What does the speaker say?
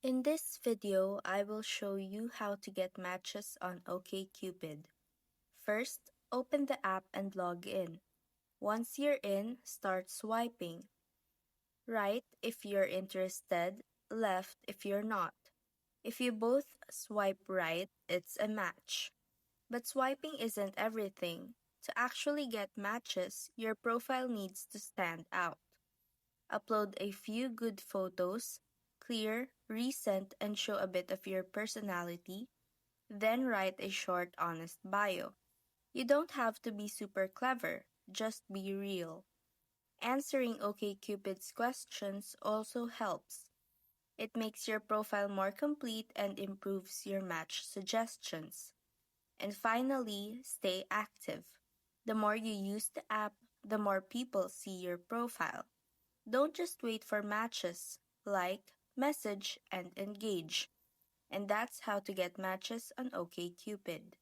In this video, I will show you how to get matches on OkCupid. First, open the app and log in. Once you're in, start swiping. Right if you're interested, left if you're not. If you both swipe right, it's a match. But swiping isn't everything. To actually get matches, your profile needs to stand out. Upload a few good photos, clear, recent, and show a bit of your personality. Then write a short, honest bio. You don't have to be super clever, just be real. Answering OkCupid's questions also helps. It makes your profile more complete and improves your match suggestions. And finally, stay active. The more you use the app, the more people see your profile. Don't just wait for matches. Like, message, and engage. And that's how to get matches on OkCupid.